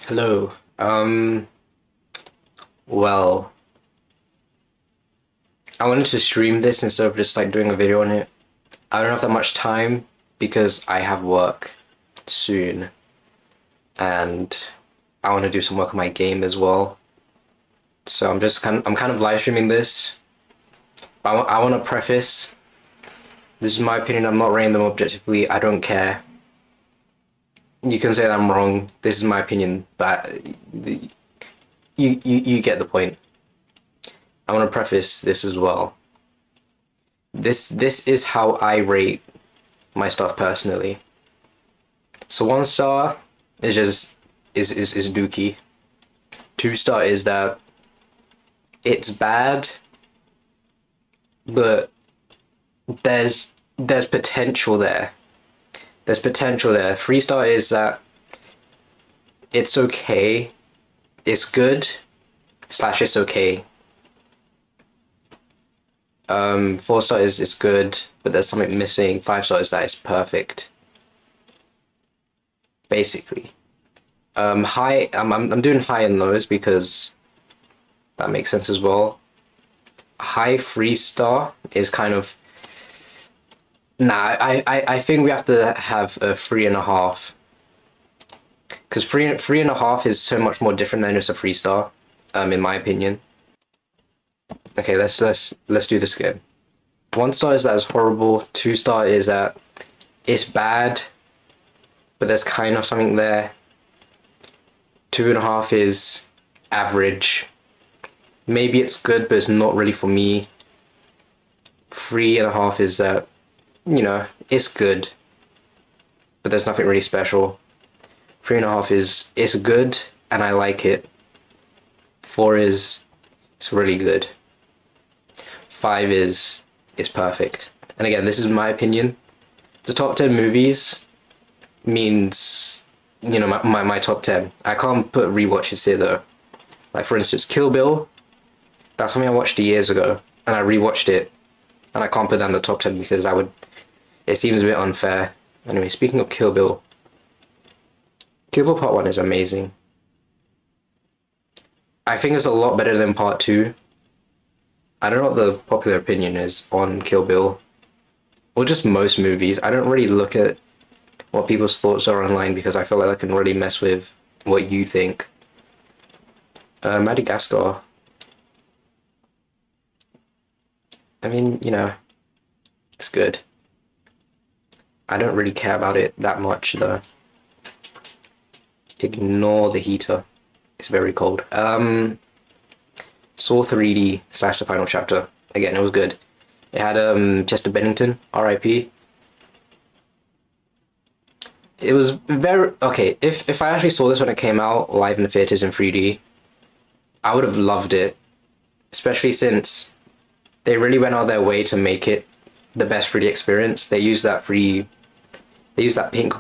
Hello. Well, I wanted to stream this instead of just like doing a video on it. I don't have that much time because I have work soon and I want to do some work on my game as well. So I'm kind of live streaming this. I want to preface, this is my opinion, I'm not rating them objectively, I don't care. You can say that I'm wrong, this is my opinion, but you get the point. I want to preface this as well. This is how I rate my stuff personally. So 1 star is just is dookie. 2 star is that it's bad, but there's potential there. There's potential there. 3 star is that it's okay, it's good, slash it's okay. 4 star is it's good, but there's something missing. 5 star is that it's perfect. Basically. High, I'm doing high and lows because that makes sense as well. High 3 star is kind of, nah, I think we have to have a 3.5. Because three and a half is so much more different than just a 3 star, in my opinion. Okay, let's do this again. 1 star is that it's horrible. 2 star is that it's bad, but there's kind of something there. 2.5 is average. Maybe it's good, but it's not really for me. 3.5 is that, you know, it's good, but there's nothing really special. 3.5 is it's good and I like it. 4 is it's really good. 5 is it's perfect. And again, this is my opinion. The top 10 movies means, you know, my top 10. I can't put rewatches here though. Like for instance, Kill Bill, that's something I watched years ago and I rewatched it and I can't put that in the top 10 because it seems a bit unfair. Anyway, speaking of Kill Bill Part 1 is amazing. I think it's a lot better than Part 2. I don't know what the popular opinion is on Kill Bill, or just most movies. I don't really look at what people's thoughts are online because I feel like that can really mess with what you think. Madagascar. I mean, you know, it's good. I don't really care about it that much though. Ignore the heater. It's very cold. Saw 3D / The Final Chapter. Again, it was good. It had Chester Bennington, R.I.P. It was very okay. If I actually saw this when it came out live in the theaters in 3D, I would have loved it. Especially since they really went out of their way to make it the best 3D experience. They used that pink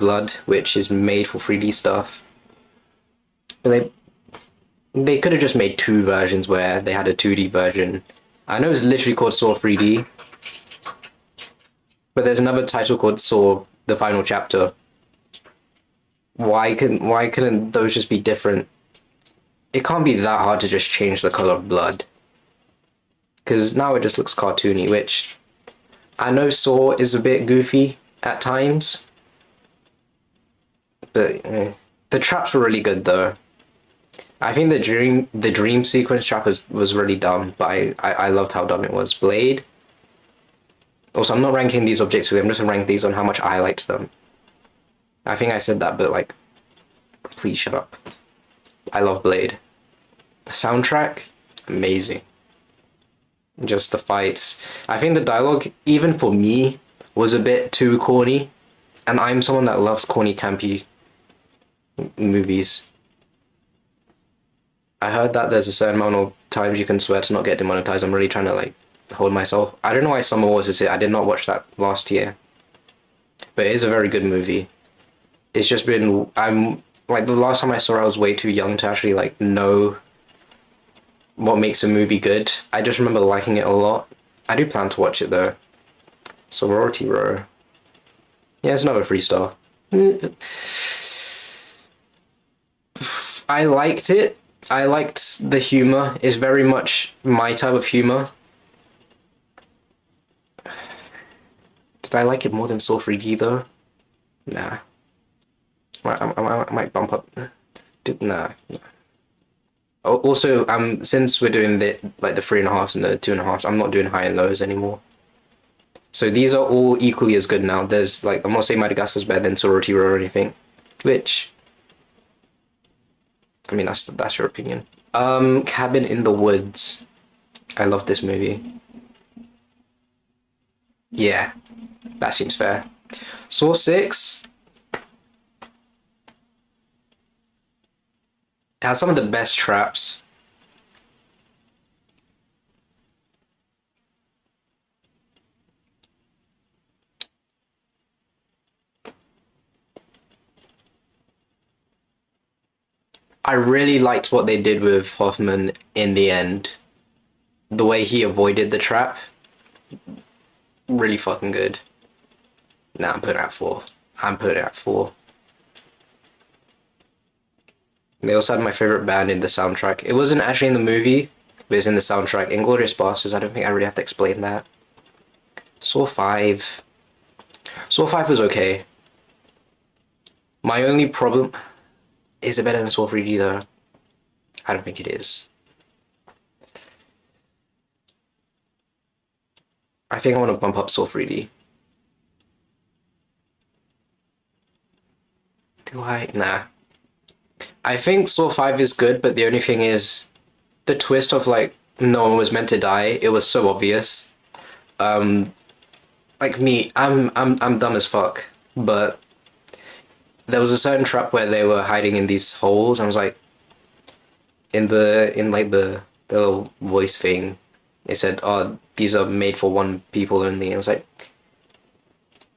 blood, which is made for 3D stuff. But they could have just made 2 versions where they had a 2D version. I know it's literally called Saw 3D, but there's another title called Saw The Final Chapter. Why couldn't those just be different? It can't be that hard to just change the color of blood. Because now it just looks cartoony, which I know Saw is a bit goofy at times. But the traps were really good though. I think the dream sequence trap was really dumb, but I loved how dumb it was. Blade. Also, I'm not ranking these objectively, I'm just gonna rank these on how much I liked them. I think I said that, but like, please shut up. I love Blade. Soundtrack, amazing. Just the fights. I think the dialogue, even for me, was a bit too corny, and I'm someone that loves corny, campy movies. I heard that there's a certain amount of times you can swear to not get demonetized. I'm really trying to like hold myself. I don't know why Summer Wars is it. I did not watch that last year, but it is a very good movie. It's just been, I'm like, the last time I saw it, I was way too young to actually like know what makes a movie good. I just remember liking it a lot. I do plan to watch it though. Sorority Row. Yeah, it's another 3 star. I liked it. I liked the humor. It's very much my type of humor. Did I like it more than Saw 3D though? Nah. I might bump up. Nah. Also, since we're doing the 3.5s and the 2.5s, I'm not doing high and lows anymore. So these are all equally as good now. There's like, I'm not saying Madagascar's better than Sorotiro or anything, which, I mean, that's your opinion. Cabin in the Woods. I love this movie. Yeah, that seems fair. Saw 6 has some of the best traps. I really liked what they did with Hoffman in the end. The way he avoided the trap. Really fucking good. Nah, I'm putting it at 4. I'm putting it at 4. They also had my favorite band in the soundtrack. It wasn't actually in the movie, but it's in the soundtrack. Inglourious Basterds, I don't think I really have to explain that. Saw 5. Saw 5 was okay. My only problem... Is it better than Saw 3D though? I don't think it is. I think I want to bump up Saw 3D. Do I? Nah. I think Saw 5 is good, but the only thing is the twist of like no one was meant to die. It was so obvious. Like me, I'm dumb as fuck, but there was a certain trap where they were hiding in these holes. And I was like, in the little voice thing, it said, "Oh, these are made for one people only." And I was like,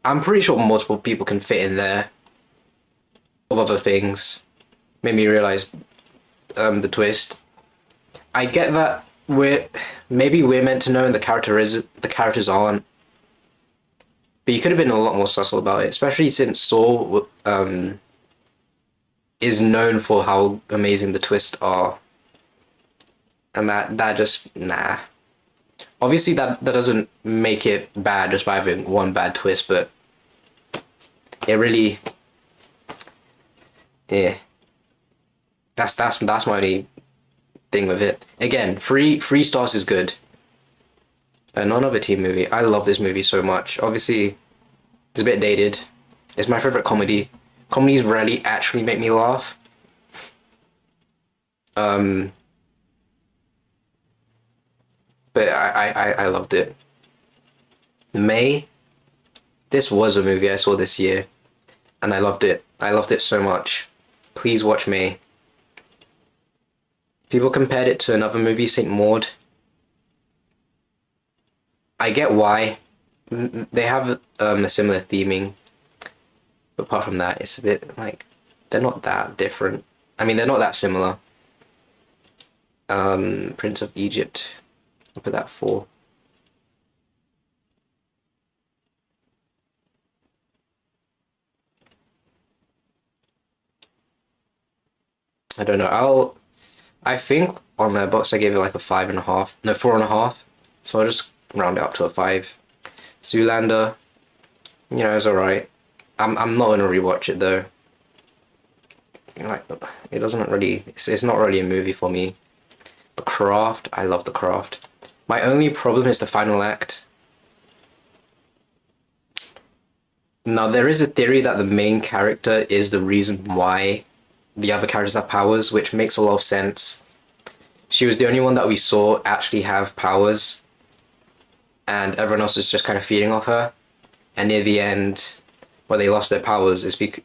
I'm pretty sure multiple people can fit in there. Of other things, made me realize the twist. I get that maybe we're meant to know and the characters aren't. But you could have been a lot more subtle about it, especially since Saw is known for how amazing the twists are. And that just, nah. Obviously that doesn't make it bad just by having one bad twist, but it really, yeah. That's my only thing with it. Again, three stars is good. None of a teen movie. I love this movie so much. Obviously, it's a bit dated. It's my favorite comedy. Comedies rarely actually make me laugh. But I loved it. May. This was a movie I saw this year, and I loved it. I loved it so much. Please watch May. People compared it to another movie, Saint Maud. I get why. They have a similar theming, but apart from that, it's a bit like they're not that different. I mean, they're not that similar. Prince of Egypt. I'll put that 4. I don't know. I think on my box I gave it like a 5.5. No, 4.5. So I'll just round it up to a 5. Zoolander, you know, it's alright. I'm not gonna rewatch it though. You know, like, it doesn't really. It's not really a movie for me. The Craft, I love The Craft. My only problem is the final act. Now there is a theory that the main character is the reason why the other characters have powers, which makes a lot of sense. She was the only one that we saw actually have powers, and everyone else is just kind of feeding off her. And near the end, where they lost their powers, near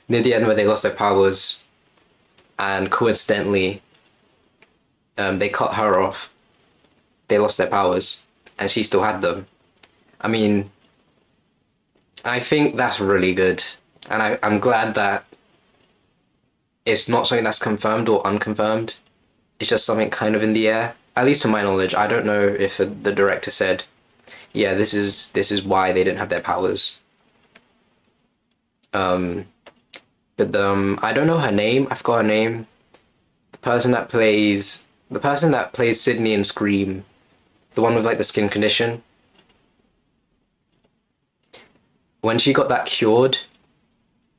the end where they lost their powers, and coincidentally, they cut her off. They lost their powers, and she still had them. I mean, I think that's really good, and I'm glad that it's not something that's confirmed or unconfirmed. It's just something kind of in the air. At least to my knowledge, I don't know if the director said, yeah, this is why they didn't have their powers. But I don't know her name. I forgot her name. The person that plays Sydney in Scream, the one with like the skin condition. When she got that cured,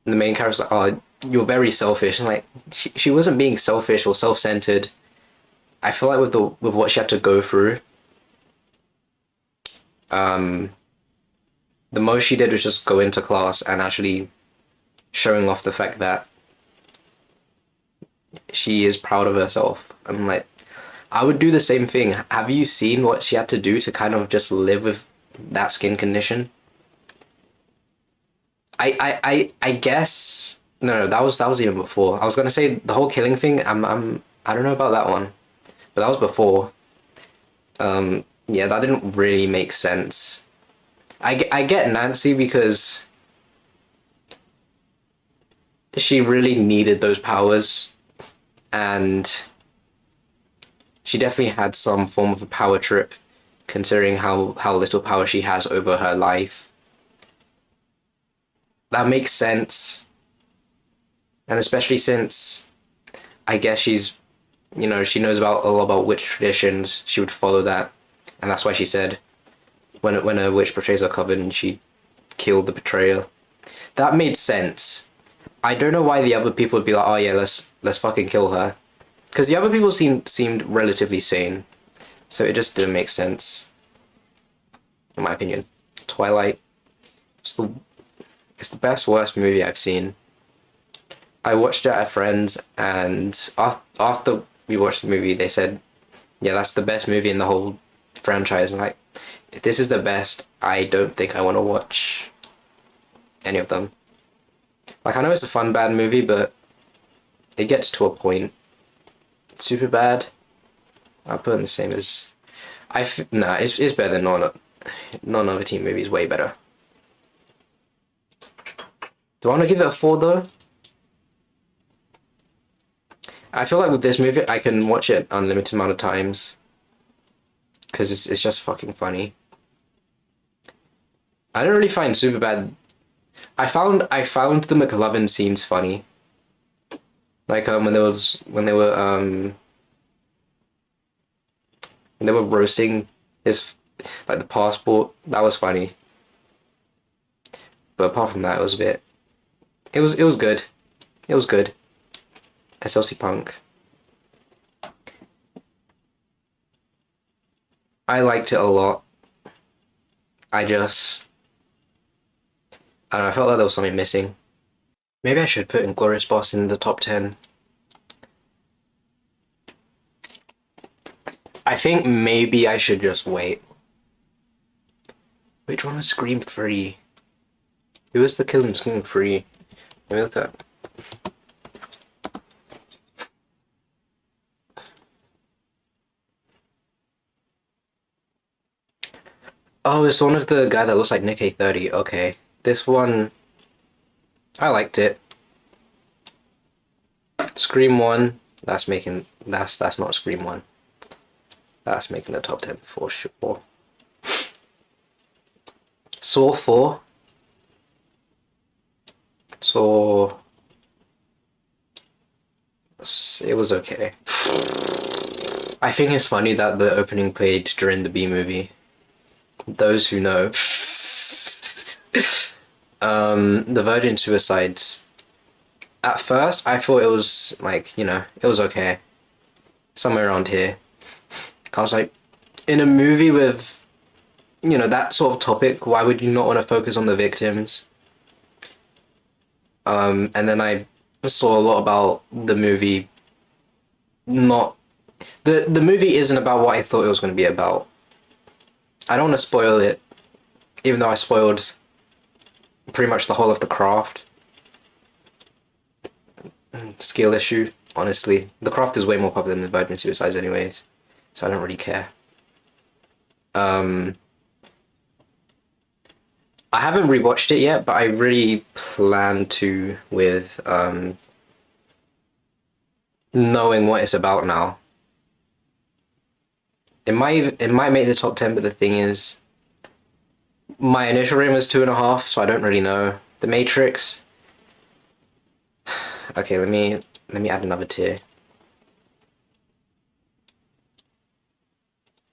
the main character's like, "Oh, you're very selfish." And like, she wasn't being selfish or self-centered. I feel like with what she had to go through, um, the most she did was just go into class and actually showing off the fact that she is proud of herself. And like, I would do the same thing. Have you seen what she had to do to kind of just live with that skin condition? I guess no, that was even before. I was gonna say the whole killing thing. I don't know about that one, but that was before. Yeah, that didn't really make sense. I get Nancy because she really needed those powers, and she definitely had some form of a power trip, considering how little power she has over her life. That makes sense, and especially since I guess she knows about a lot about witch traditions. She would follow that, and that's why she said when a witch betrays her coven, she killed the betrayer. That made sense. I don't know why the other people would be like, oh yeah, let's fucking kill her, because the other people seemed relatively sane, so it just didn't make sense, in my opinion. Twilight, it's the best worst movie I've seen. I watched it at friends, and after we watched the movie, they said, "Yeah, that's the best movie in the whole franchise." And like, if this is the best, I don't think I want to watch any of them. Like, I know it's a fun bad movie, but it gets to a point. Super bad. I'll put it in the same as. Nah, it's better than non-other team movies. Way better. Do I want to give it a 4 though? I feel like with this movie, I can watch it unlimited amount of times, because it's just fucking funny. I don't really find Superbad. I found the McLovin scenes funny. Like when they were roasting his like the passport, that was funny. But apart from that, it was a bit. It was good. It was good. SLC Punk. I liked it a lot. I don't know, I felt like there was something missing. Maybe I should put Inglourious Basterds in the top 10. I think maybe I should just wait. Which one was Scream 3? Who was the kill in Scream 3? Let me look at. Oh, it's one of the guy that looks like Nick A30. Okay. This one, I liked it. Scream 1, that's not Scream 1. That's making the top 10 for sure. Saw 4. Saw... It was okay. I think it's funny that the opening played during the B movie. Those who know. The Virgin Suicides. At first, I thought it was like, it was okay. Somewhere around here. I was like, in a movie with, that sort of topic, why would you not want to focus on the victims? And then I saw a lot about the movie. The movie isn't about what I thought it was going to be about. I don't want to spoil it, even though I spoiled pretty much the whole of The Craft. Skill issue, honestly. The Craft is way more popular than the Virgin Suicides anyways, so I don't really care. I haven't rewatched it yet, but I really plan to with knowing what it's about now. It might make the top 10, but the thing is, my initial rating was 2.5, so I don't really know. The Matrix, Okay, let me add another tier.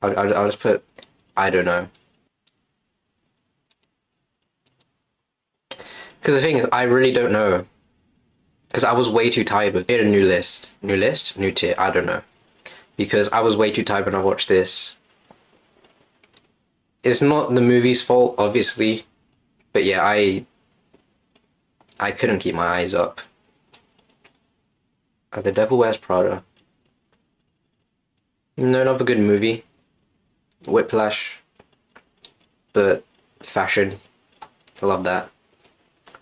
I'll just put, I don't know. Because the thing is, I really don't know. Because I was way too tired with it. A new list. New list? New tier. I don't know. Because I was way too tired when I watched this. It's not the movie's fault, obviously. But yeah, I couldn't keep my eyes up. The Devil Wears Prada. No, not a good movie. Whiplash. But fashion. I love that.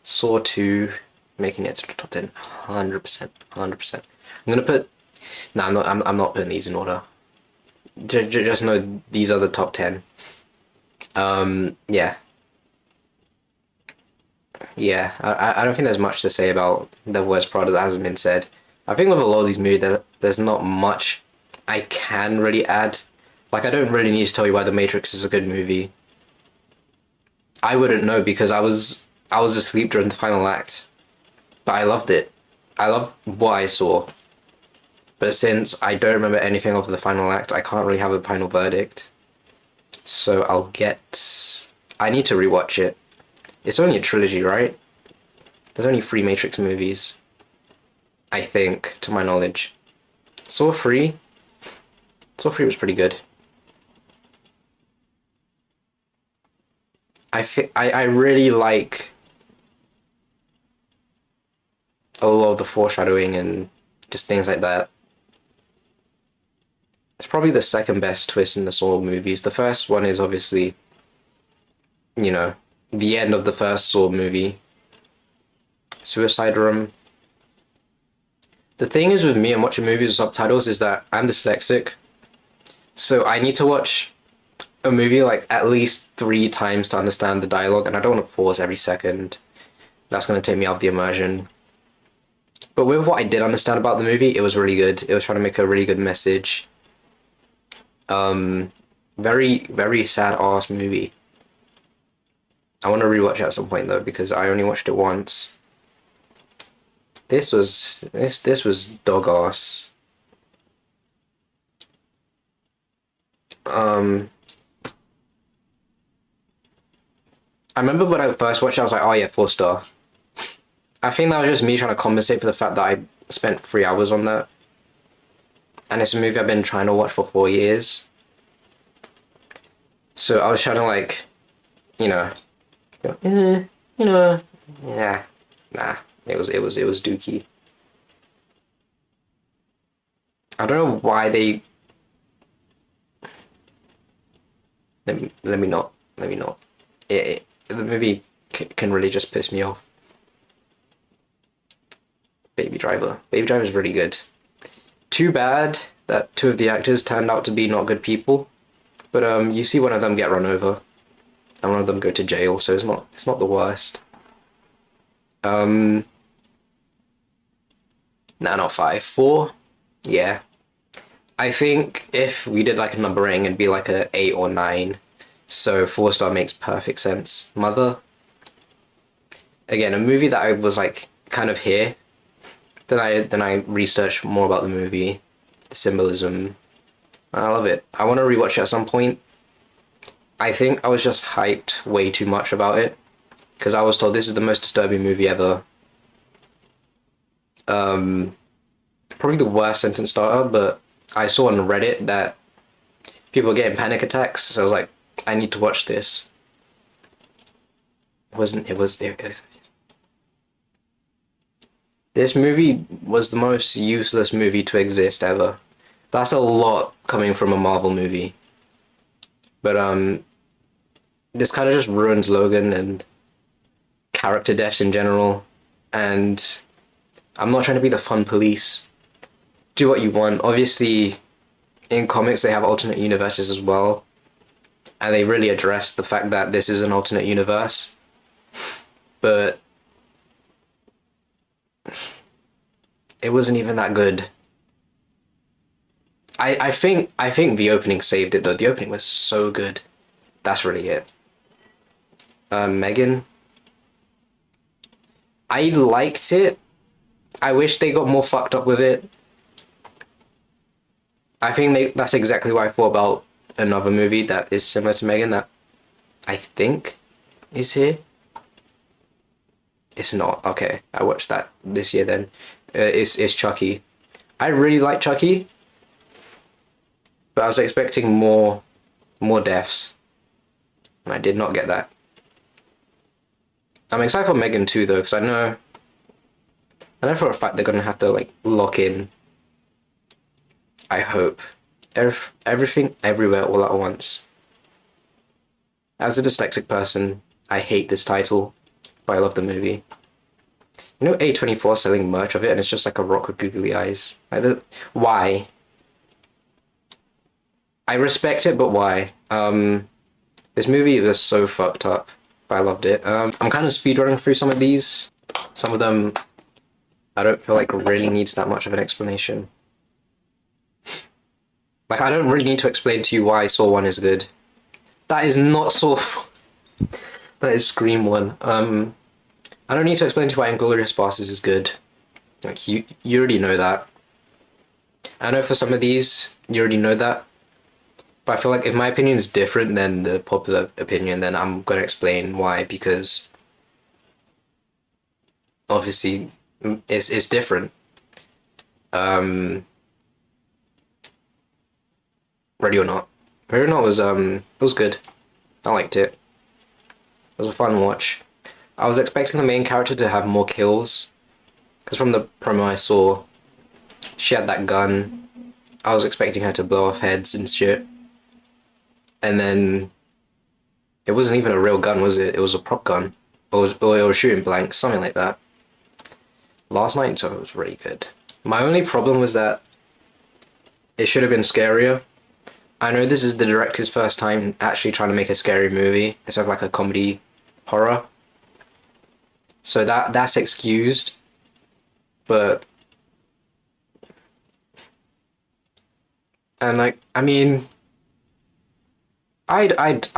Saw 2, making it to the top 10. 100%. 100%. I'm gonna put... No, I'm not putting these in order. Just know these are the top 10. Yeah. Yeah, I don't think there's much to say about The Worst Prada that hasn't been said. I think with a lot of these movies, there's not much I can really add. Like, I don't really need to tell you why The Matrix is a good movie. I wouldn't know because I was asleep during the final act. But I loved it. I loved what I saw. But since I don't remember anything of the final act, I can't really have a final verdict. So I need to rewatch it. It's only a trilogy, right? There's only 3 Matrix movies. I think, to my knowledge. Saw 3? Saw 3 was pretty good. I really like a lot of the foreshadowing and just things like that. It's probably the second best twist in the Saw movies. The first one is obviously, you know, the end of the first Saw movie. Suicide Room. The thing is with me and watching movies with subtitles is that I'm dyslexic. So I need to watch a movie like at least 3 times to understand the dialogue, and I don't want to pause every second. That's going to take me out of the immersion. But with what I did understand about the movie, it was really good. It was trying to make a really good message. Very, very sad ass movie. I want to rewatch it at some point though, because I only watched it once. This was dog ass. I remember when I first watched it, I was like, oh yeah, 4-star. I think that was just me trying to compensate for the fact that I spent 3 hours on that. And it's a movie I've been trying to watch for 4 years. So I was trying to like, you know, yeah, nah. It was dookie. I don't know why they. Let me not. The movie can really just piss me off. Baby Driver. Baby Driver is really good. Too bad that 2 of the actors turned out to be not good people. But you see one of them get run over, and one of them go to jail, so it's not the worst. Nah, not 5. 4? Yeah. I think if we did like a numbering, it'd be like a 8 or 9. So 4-star makes perfect sense. Mother. Again, a movie that I was like kind of here. Then I researched more about the movie, the symbolism. I love it. I want to rewatch it at some point. I think I was just hyped way too much about it, because I was told this is the most disturbing movie ever. Probably the worst sentence starter, but I saw on Reddit that people were getting panic attacks, so I was like, I need to watch this. This movie was the most useless movie to exist ever. That's a lot coming from a Marvel movie. But this kind of just ruins Logan and character deaths in general. And I'm not trying to be the fun police. Do what you want. Obviously, in comics they have alternate universes as well. And they really address the fact that this is an alternate universe. But it wasn't even that good. I think the opening saved it though. The opening was so good. That's really it. Megan. I liked it. I wish they got more fucked up with it. I think that's exactly what I thought about another movie that is similar to Megan that I think is here. It's not. Okay, I watched that this year then. It's Chucky. I really like Chucky, but I was expecting more deaths, and I did not get that. I'm excited for Megan 2 though, because I know for a fact they're gonna have to like lock in. I hope everything everywhere all at once. As a dyslexic person, I hate this title, but I love the movie. You know A24 selling merch of it, and it's just like a rock with googly eyes. Why? I respect it, but why? This movie was so fucked up, but I loved it. I'm kind of speedrunning through some of these. Some of them, I don't feel like really needs that much of an explanation. Like, I don't really need to explain to you why Saw 1 is good. That is not Saw. That is Scream 1. I don't need to explain to you why Inglourious Basterds is good. Like, you already know that. I know for some of these, you already know that. But I feel like if my opinion is different than the popular opinion, then I'm going to explain why, because obviously it's different. Ready or Not. Ready or Not was it was good. I liked it. It was a fun watch. I was expecting the main character to have more kills, because from the promo I saw, she had that gun. I was expecting her to blow off heads and shit. And then it wasn't even a real gun, was it? It was a prop gun. Or it was shooting blanks, something like that. Last Night in Soho was really good. My only problem was that it should have been scarier. I know this is the director's first time actually trying to make a scary movie instead of like a comedy horror. So that's excused. But and like, I mean, I'd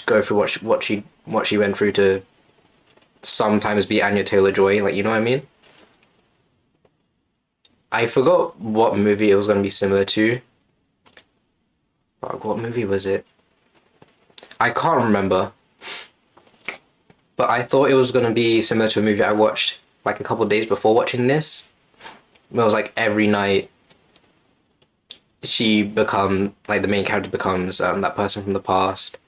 go for what she went through to sometimes be Anya Taylor-Joy, like, you know what I mean? I forgot what movie it was going to be similar to. Fuck, what movie was it? I can't remember. But I thought it was going to be similar to a movie I watched like a couple of days before watching this. It was like every night the main character becomes that person from the past,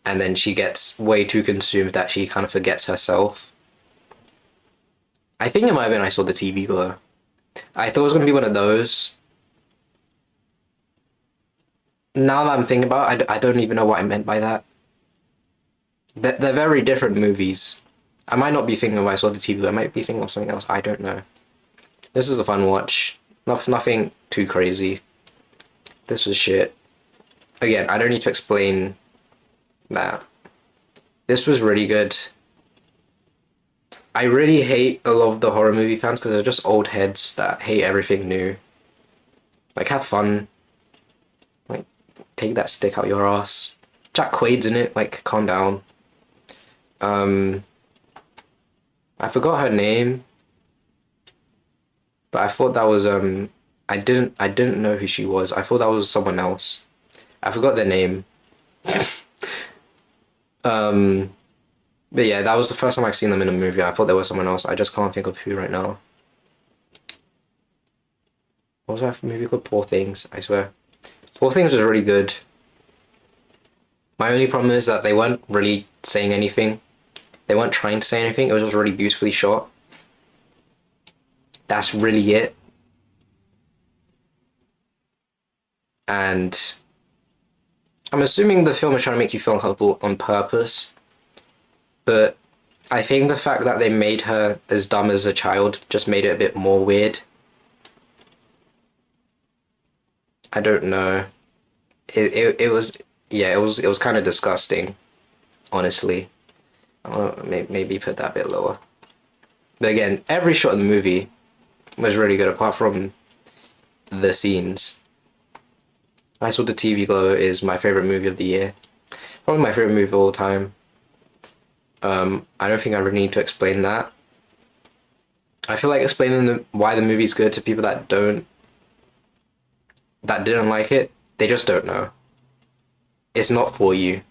and then she gets way too consumed that she kind of forgets herself. I think it might have been I Saw the TV Glow. I thought it was going to be one of those. Now that I'm thinking about it, I don't even know what I meant by that. They're very different movies. I might not be thinking of I Saw the TV Glow, I might be thinking of something else, I don't know. This is a fun watch. Nothing too crazy. This was shit. Again, I don't need to explain that. This was really good. I really hate a lot of the horror movie fans because they're just old heads that hate everything new. Like, have fun. Like, take that stick out your ass. Jack Quaid's in it, like, calm down. I forgot her name. But I thought that was, I didn't know who she was. I thought that was someone else. I forgot their name. But yeah, that was the first time I've seen them in a movie. I thought there was someone else. I just can't think of who right now. What was that movie called? Poor Things, I swear. Poor Things was really good. My only problem is that they weren't really saying anything. They weren't trying to say anything. It was just really beautifully shot. That's really it. And I'm assuming the film is trying to make you feel uncomfortable on purpose. But I think the fact that they made her as dumb as a child just made it a bit more weird. I don't know. It was, yeah, it was kind of disgusting, honestly. Maybe put that a bit lower. But again, every shot in the movie was really good, apart from the scenes. I Saw the TV Glow is my favorite movie of the year. Probably my favorite movie of all time. I don't think I really need to explain that. I feel like explaining why the movie's good to people that didn't like it, they just don't know. It's not for you.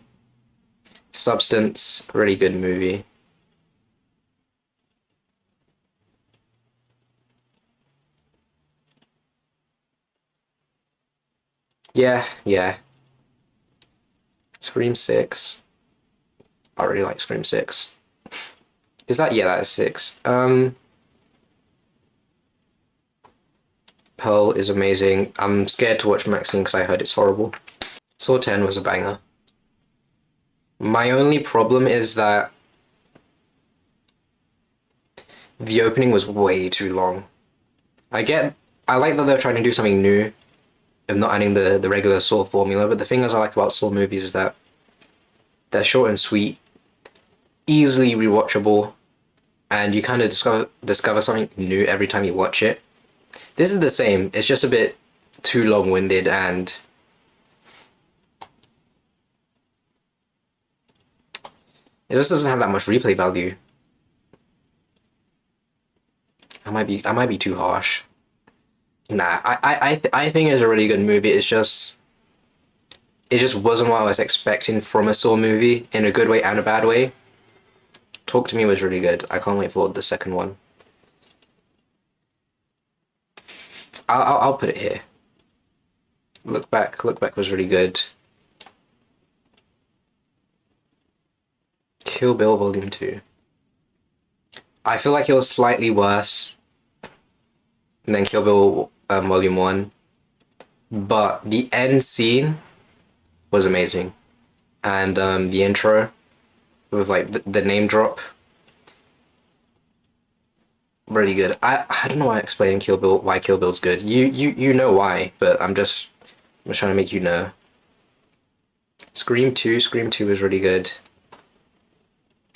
Substance, really good movie. Yeah, yeah. Scream 6. I really like Scream 6. Is that? Yeah, that is 6. Pearl is amazing. I'm scared to watch Maxine because I heard it's horrible. Saw 10 was a banger. My only problem is that the opening was way too long. I like that they're trying to do something new and not adding the regular Saw formula, but the thing is I like about Saw movies is that they're short and sweet, easily rewatchable, and you kind of discover something new every time you watch it. This is the same, it's just a bit too long-winded and it just doesn't have that much replay value. I might be too harsh. Nah, I think it's a really good movie. It just wasn't what I was expecting from a Saw movie in a good way and a bad way. Talk to Me was really good. I can't wait for the second one. I'll put it here. Look Back was really good. Kill Bill Volume 2. I feel like it was slightly worse than Kill Bill Volume 1, but the end scene was amazing, and the intro with like the name drop, really good. I don't know why I'm explaining why Kill Bill's good. You know why, but I'm just trying to make you know. Scream 2 was really good.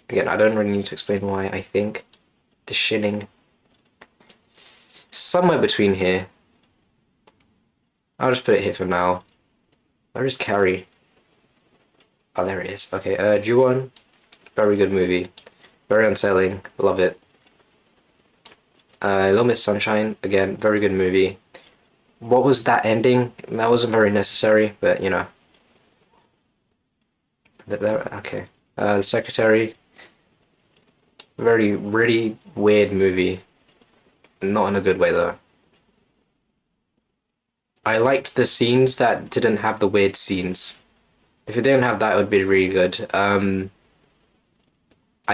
Again, I don't really need to explain why. I think The Shining, somewhere between here. I'll just put it here for now. Where is Carrie? Oh, there it is. Okay, Ju-on, very good movie. Very unsettling, love it. Little Miss Sunshine, again, very good movie. What was that ending? That wasn't very necessary, but you know. Okay. The Secretary, really weird movie. Not in a good way, though. I liked the scenes that didn't have the weird scenes. If it didn't have that, it would be really good. I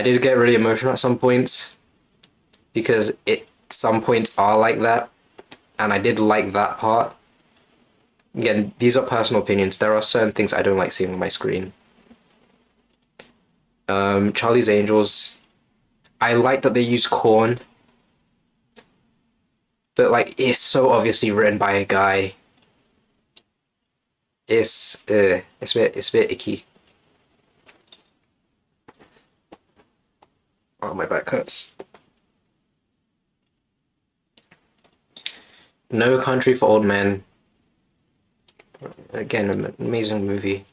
did get really emotional at some points because some points are like that, and I did like that part. Again, these are personal opinions. There are certain things I don't like seeing on my screen. Charlie's Angels, I like that they use corn, but like it's so obviously written by a guy. It's a bit icky. Oh, my back hurts. No Country for Old Men. Again, an amazing movie.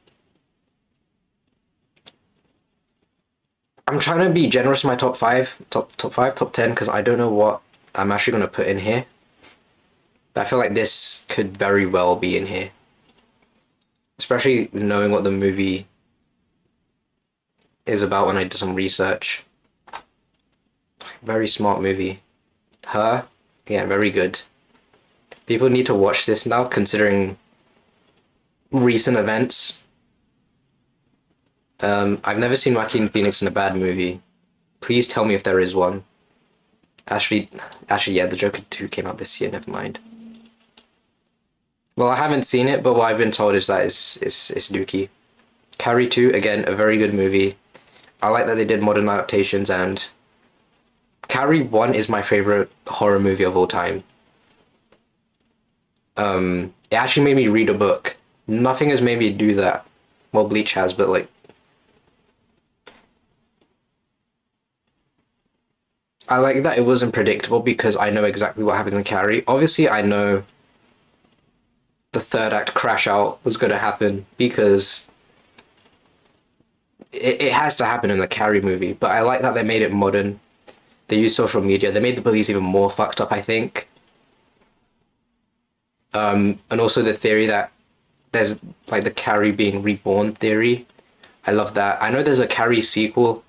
I'm trying to be generous in my top 10, because I don't know what I'm actually going to put in here. But I feel like this could very well be in here. Especially knowing what the movie is about when I did some research. Very smart movie. Her, yeah, very good. People need to watch this now, considering recent events. I've never seen Joaquin Phoenix in a bad movie. Please tell me if there is one. Actually, yeah, The Joker 2 came out this year, never mind. Well, I haven't seen it, but what I've been told is that it's dookie. Carrie 2, again, a very good movie. I like that they did modern adaptations, and Carrie 1 is my favorite horror movie of all time. It actually made me read a book. Nothing has made me do that. Well, Bleach has, but like... I like that it wasn't predictable because I know exactly what happens in Carrie. Obviously, I know the third act crash out was going to happen because it has to happen in the Carrie movie, but I like that they made it modern. They use social media. They made the police even more fucked up, I think. And also the theory that there's like the Carrie being reborn theory. I love that. I know there's a Carrie sequel.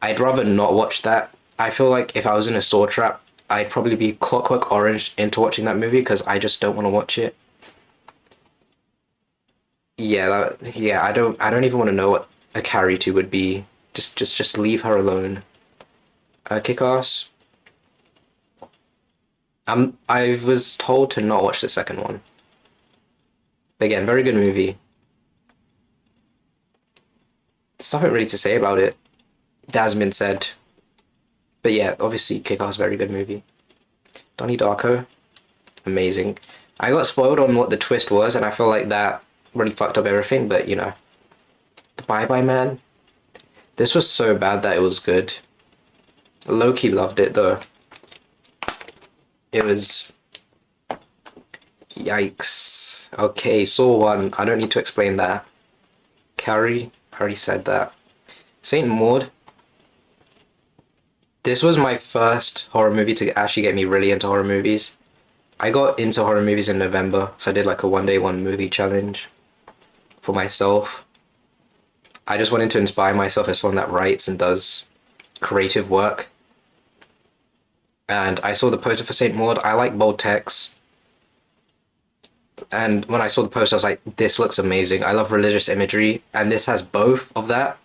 I'd rather not watch that. I feel like if I was in a store trap, I'd probably be Clockwork Orange into watching that movie because I just don't want to watch it. Yeah, yeah. I don't even want to know what a Carrie 2 would be. Just leave her alone. Kick-Ass. I was told to not watch the second one. Again, very good movie. There's nothing really to say about it. That hasn't been said. But yeah, obviously Kick-Ass, very good movie. Donnie Darko, amazing. I got spoiled on what the twist was, and I feel like that really fucked up everything, but you know. The Bye Bye Man. This was so bad that it was good. Loki loved it though. It was... Yikes. Okay, Saw 1. I don't need to explain that. Carrie, I already said that. Saint Maud. This was my first horror movie to actually get me really into horror movies. I got into horror movies in November, so I did like a one day one movie challenge for myself. I just wanted to inspire myself as someone that writes and does creative work. And I saw the poster for Saint Maud. I like bold text. And when I saw the poster, I was like, this looks amazing. I love religious imagery, and this has both of that.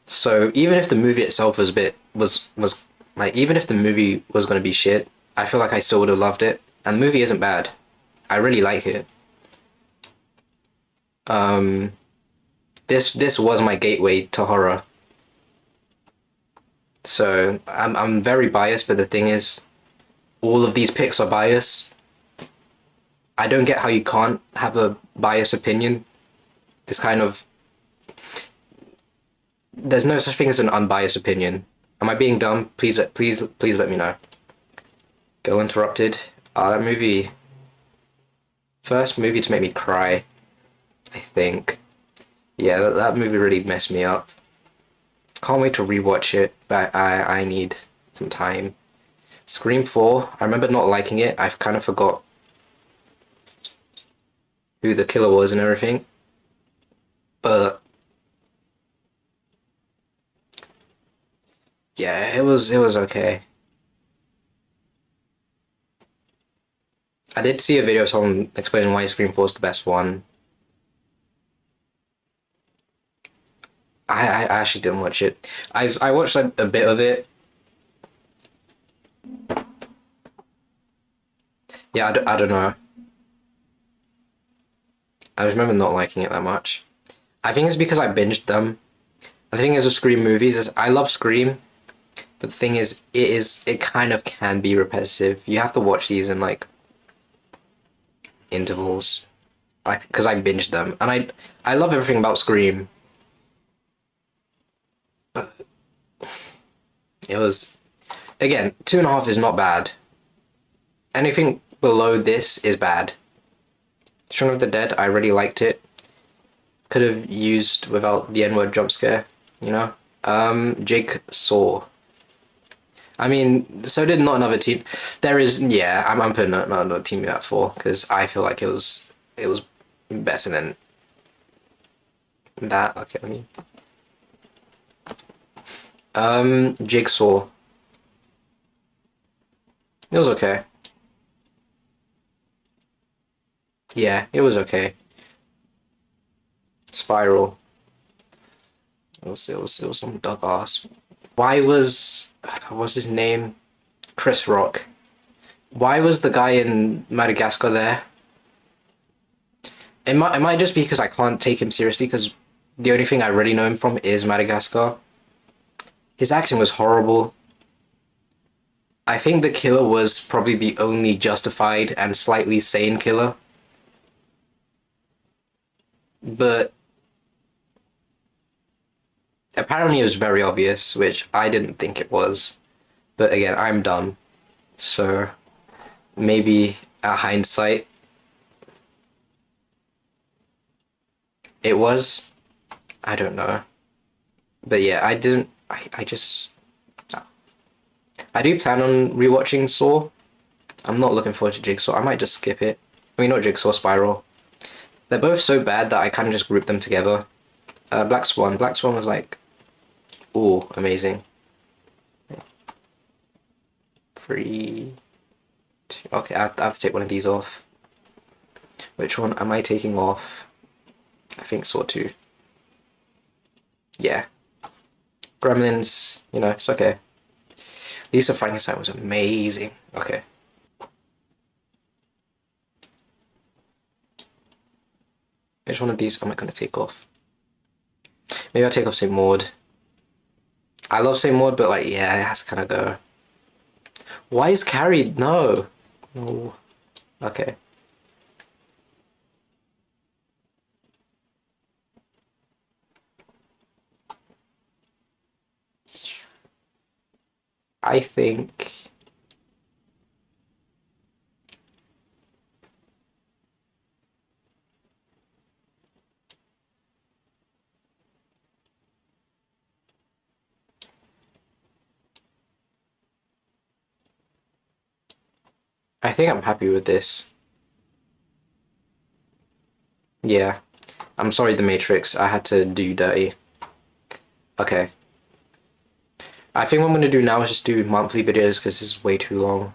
So even if the movie itself was a bit was like, even if the movie was going to be shit, I feel like I still would have loved it. And the movie isn't bad. I really like it. This was my gateway to horror. So I'm very biased, but the thing is, all of these picks are biased. I don't get how you can't have a biased opinion. It's kind of... There's no such thing as an unbiased opinion. Am I being dumb? Please let me know. Girl Interrupted. That movie... First movie to make me cry, I think. Yeah, that movie really messed me up. Can't wait to rewatch it, but I need some time. Scream 4. I remember not liking it. I've kind of forgot who the killer was and everything. But yeah, it was okay. I did see a video of someone explaining why Scream 4 is the best one. I actually didn't watch it. I watched like a bit of it. Yeah, I don't know. I remember not liking it that much. I think it's because I binged them. The thing is with Scream movies is I love Scream, but the thing is it kind of can be repetitive. You have to watch these in like intervals, like because I binged them, and I love everything about Scream. But it was, again, 2.5 is not bad. Anything below this is bad. Shaun of the Dead, I really liked it. Could have used without the N-word jump scare, you know? Jigsaw. I mean, so did Not Another Team. There is, yeah, I'm putting Not Another Team at 4, because I feel like it was better than that. Okay, let me... Jigsaw. It was okay. Yeah, it was okay. Spiral. It was some dog ass. Why was... what's his name? Chris Rock. Why was the guy in Madagascar there? It might just be because I can't take him seriously, because the only thing I really know him from is Madagascar. His acting was horrible. I think the killer was probably the only justified and slightly sane killer. But apparently it was very obvious, which I didn't think it was. But again, I'm dumb. So maybe at hindsight, it was. I don't know. But yeah, I just... I do plan on rewatching Saw. I'm not looking forward to Jigsaw. I might just skip it. I mean, not Jigsaw, Spiral. They're both so bad that I kind of just group them together. Black Swan. Black Swan was like, ooh, amazing. 3, 2. Okay, I have to take one of these off. Which one am I taking off? I think Saw 2. Yeah. Gremlins, you know, it's okay. Lisa Frankenstein was amazing. Okay. Which one of these am I going to take off? Maybe I'll take off St. Maud. I love St. Maud, but like, yeah, it has to kind of go. Why is Carrie? No. No. Okay. I think... I think I'm happy with this. Yeah. I'm sorry, The Matrix. I had to do dirty. Okay. I think what I'm going to do now is just do monthly videos because this is way too long.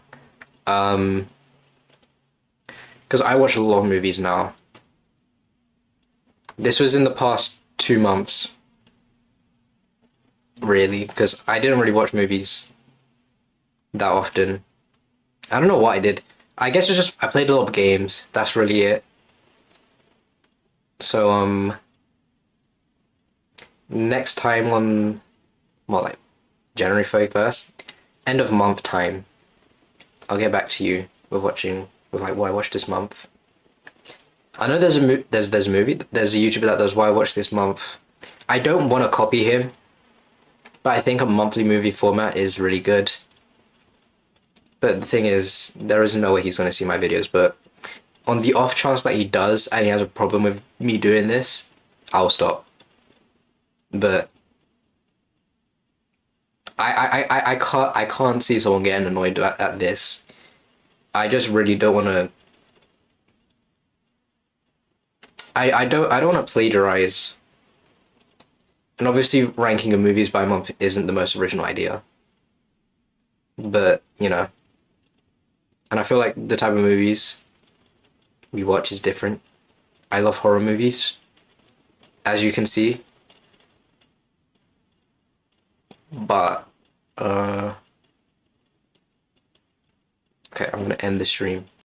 Because I watch a lot of movies now. This was in the past 2 months. Really, because I didn't really watch movies that often. I don't know what I did. I guess it's just I played a lot of games. That's really it. So next time on what, like January 31st, end of month time, I'll get back to you with watching with like what I watched this month. I know there's a movie, there's a YouTuber that does what I watched this month. I don't want to copy him, but I think a monthly movie format is really good. But the thing is, there is no way he's going to see my videos, but on the off chance that he does and he has a problem with me doing this, I'll stop. But I can't see someone getting annoyed at this. I just really don't want to. I don't want to plagiarize. And obviously, ranking of movies by month isn't the most original idea. But you know, and I feel like the type of movies we watch is different. I love horror movies, as you can see. But okay, I'm gonna end the stream.